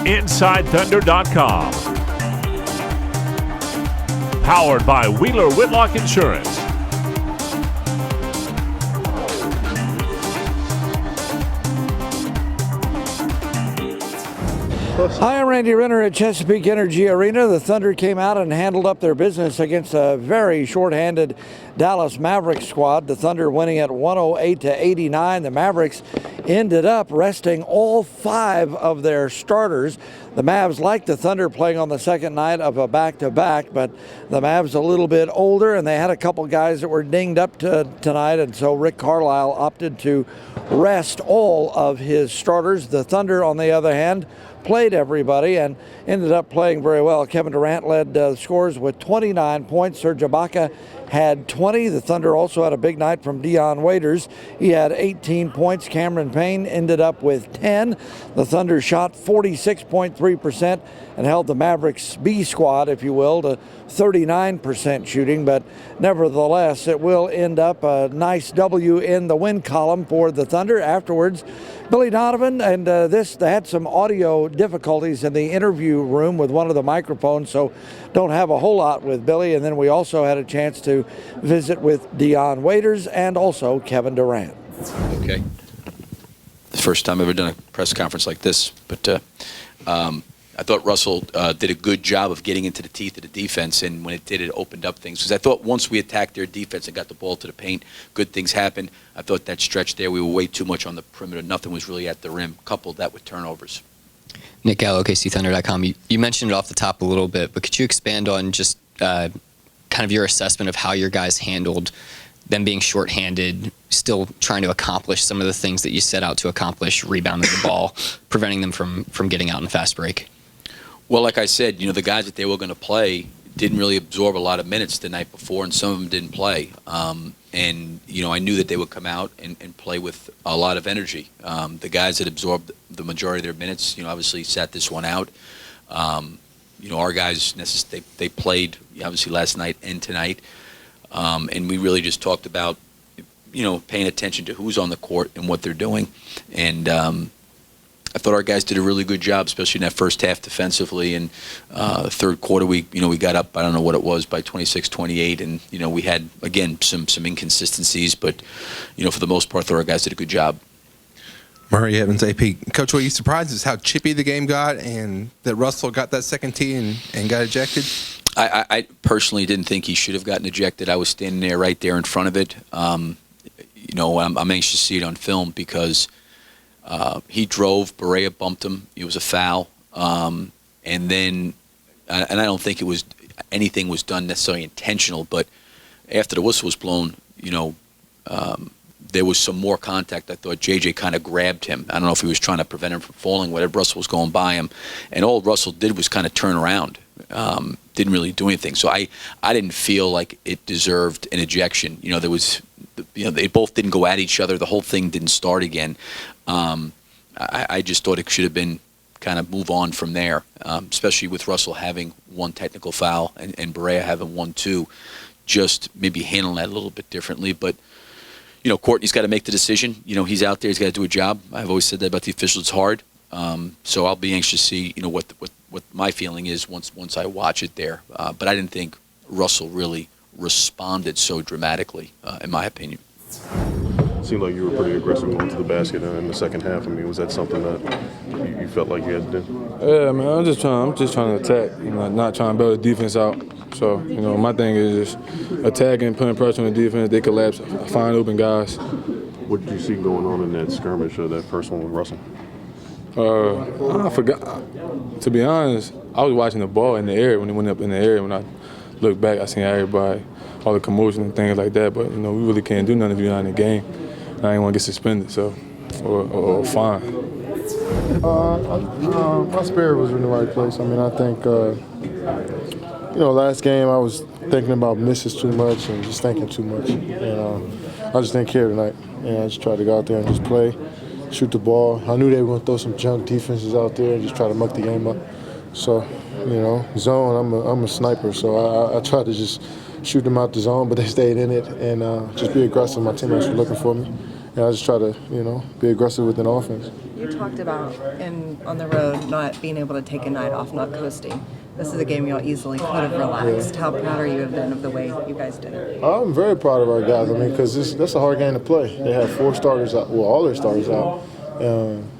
InsideThunder.com. Powered by Wheeler Whitlock Insurance. Hi, I'm Randy Renner at Chesapeake Energy Arena. The Thunder came out and handled up their business against a very shorthanded Dallas Mavericks squad. The Thunder winning at 108-89. The Mavericks ended up resting all 5 of their starters. The Mavs, like the Thunder, playing on the second night of a back-to-back, but the Mavs a little bit older, and they had a couple guys that were dinged up tonight, and so Rick Carlisle opted to rest all of his starters. The Thunder, on the other hand, played everybody and ended up playing very well. Kevin Durant led scores with 29 points. Serge Ibaka had 20. The Thunder also had a big night from Dion Waiters. He had 18 points. Cameron Payne ended up with 10. The Thunder shot 46.3% and held the Mavericks B squad, if you will, to 39% shooting. But nevertheless, it will end up a nice W in the win column for the Thunder. Afterwards, Billy Donovan, and they had some audio difficulties in the interview room with one of the microphones, so don't have a whole lot with Billy. And then we also had a chance to visit with Dion Waiters and also Kevin Durant. Okay. The first time I've ever done a press conference like this, but I thought Russell did a good job of getting into the teeth of the defense, and when it did, it opened up things. Because I thought once we attacked their defense and got the ball to the paint, good things happened. I thought that stretch there, we were way too much on the perimeter. Nothing was really at the rim. Coupled that with turnovers. Nick Gallo, OKCThunder.com. You mentioned it off the top a little bit, but could you expand on just kind of your assessment of how your guys handled them being shorthanded, still trying to accomplish some of the things that you set out to accomplish, rebounding the ball, preventing them from getting out in the fast break? Well, like I said, the guys that they were going to play didn't really absorb a lot of minutes the night before, and some of them didn't play. And I knew that they would come out and play with a lot of energy. The guys that absorbed the majority of their minutes, obviously sat this one out. Our guys, they played, obviously, last night and tonight. And we really just talked about, paying attention to who's on the court and what they're doing. And I thought our guys did a really good job, especially in that first half defensively. And the third quarter, we got up, I don't know what it was, by 26-28. And, we had, again, some inconsistencies. But, for the most part, I thought our guys did a good job. Murray Evans, AP. Coach, were you surprised as how chippy the game got and that Russell got that second tee and got ejected? I personally didn't think he should have gotten ejected. I was standing there right there in front of it. I'm anxious to see it on film because he drove, Barea bumped him. It was a foul. And then, and I don't think anything was done necessarily intentional, but after the whistle was blown, there was some more contact. I thought JJ kind of grabbed him. I don't know if he was trying to prevent him from falling, whatever. Russell was going by him. And all Russell did was kind of turn around. Didn't really do anything. So I didn't feel like it deserved an ejection. There was, they both didn't go at each other. The whole thing didn't start again. I just thought it should have been kind of move on from there, especially with Russell having one technical foul and Barea having 1-2. Just maybe handling that a little bit differently. But, Courtney's got to make the decision. He's out there. He's got to do a job. I've always said that about the officials. It's hard. So I'll be anxious to see, what my feeling is once I watch it there. But I didn't think Russell really responded so dramatically, in my opinion. Seemed like you were pretty aggressive going to the basket in the second half. I mean, was that something that you felt like you had to do? Yeah, man, I'm just trying to attack, not trying to bail the defense out. So, my thing is just attacking, putting pressure on the defense. They collapse, find open guys. What did you see going on in that skirmish or that first one with Russell? I forgot. To be honest, I was watching the ball in the air when it went up in the air. When I looked back, I seen everybody, all the commotion and things like that. But, we really can't do nothing if you're not in the game. And I didn't want to get suspended, or fined. My spirit was in the right place. I mean, I think, last game I was thinking about misses too much and just thinking too much. And I just didn't care tonight. I just tried to go out there and just play, shoot the ball. I knew they were going to throw some junk defenses out there and just try to muck the game up. So, zone, I'm a sniper, so I tried to just shoot them out the zone, but they stayed in it and just be aggressive. My teammates were looking for me, and I just try to, be aggressive within offense. You talked about on the road not being able to take a night off, not coasting. This is a game y'all easily could have relaxed. How proud are you of them of the way you guys did it? I'm very proud of our guys. I mean, because that's a hard game to play. They had 4 starters out, well, all their starters out.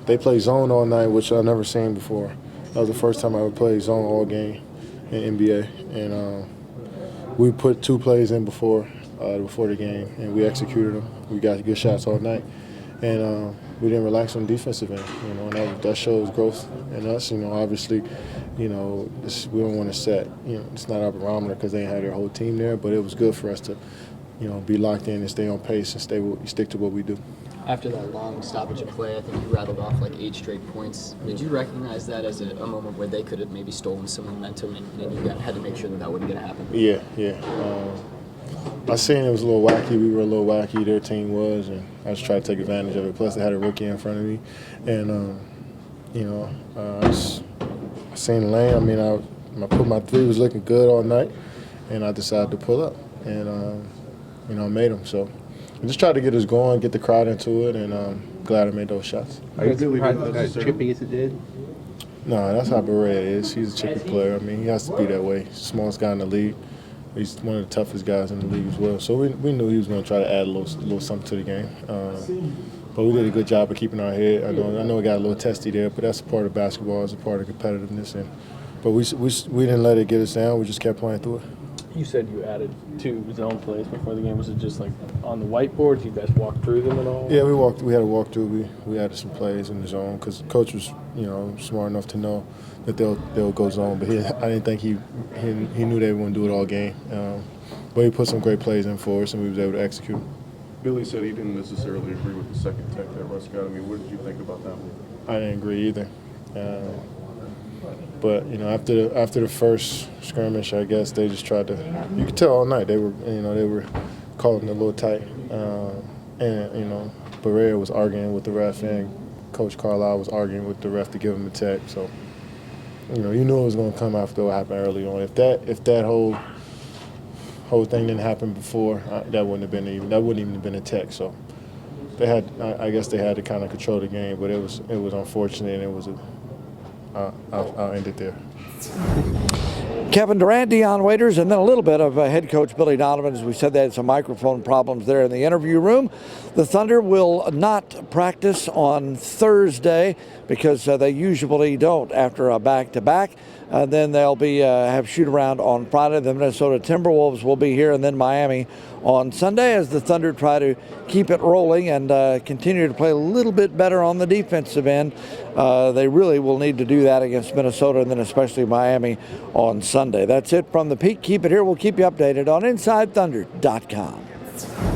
They play zone all night, which I've never seen before. That was the first time I ever played zone all game in NBA. And we put 2 plays in before the game, and we executed them. We got good shots all night. And we didn't relax on the defensive end, and that shows growth in us. Obviously, we don't want to set, it's not our barometer because they had their whole team there, but it was good for us to, be locked in and stay on pace and stick to what we do. After that long stoppage of play, I think you rattled off like 8 straight points. Did you recognize that as a moment where they could have maybe stolen some momentum and you had to make sure that wasn't going to happen? Yeah. I seen it was a little wacky. We were a little wacky. Their team was, and I just tried to take advantage of it. Plus, they had a rookie in front of me, and I seen the lane. I mean, I put my 3 was looking good all night, and I decided to pull up, and I made them. So I just tried to get us going, get the crowd into it, and glad I made those shots. Are you surprised as chippy as it did? No, that's how Barea is. He's a chippy player. I mean, he has to be that way. Smallest guy in the league. He's one of the toughest guys in the league as well. So we knew he was going to try to add a little something to the game. But we did a good job of keeping our head. I know it got a little testy there, but that's a part of basketball. It's a part of competitiveness. But we didn't let it get us down. We just kept playing through it. You said you added 2 zone plays before the game. Was it just like on the whiteboard? Did you guys walk through them at all? Yeah, we had a walkthrough. We added some plays in the zone because the coach was smart enough to know that they'll go zone. But I didn't think he knew they were going to do it all game. But he put some great plays in for us, and we was able to execute. Billy said he didn't necessarily agree with the second tech that Russ got. I mean, what did you think about that one? I didn't agree either. But after the first skirmish, I guess they just tried to. You could tell all night they were calling it a little tight, and Barea was arguing with the ref, and Coach Carlisle was arguing with the ref to give him a tech. So you knew it was going to come after what happened early on. If that whole thing didn't happen before, that wouldn't even have been a tech. So I guess they had to kind of control the game, but it was unfortunate, and it was I'll end it there. Kevin Durant, Dion Waiters, and then a little bit of head coach Billy Donovan. As we said, they had some microphone problems there in the interview room. The Thunder will not practice on Thursday because they usually don't after a back-to-back. Then they'll be have shoot-around on Friday. The Minnesota Timberwolves will be here, and then Miami on Sunday as the Thunder try to keep it rolling and continue to play a little bit better on the defensive end. They really will need to do that against Minnesota and then especially Miami on Sunday. That's it from the Peak. Keep it here. We'll keep you updated on InsideThunder.com.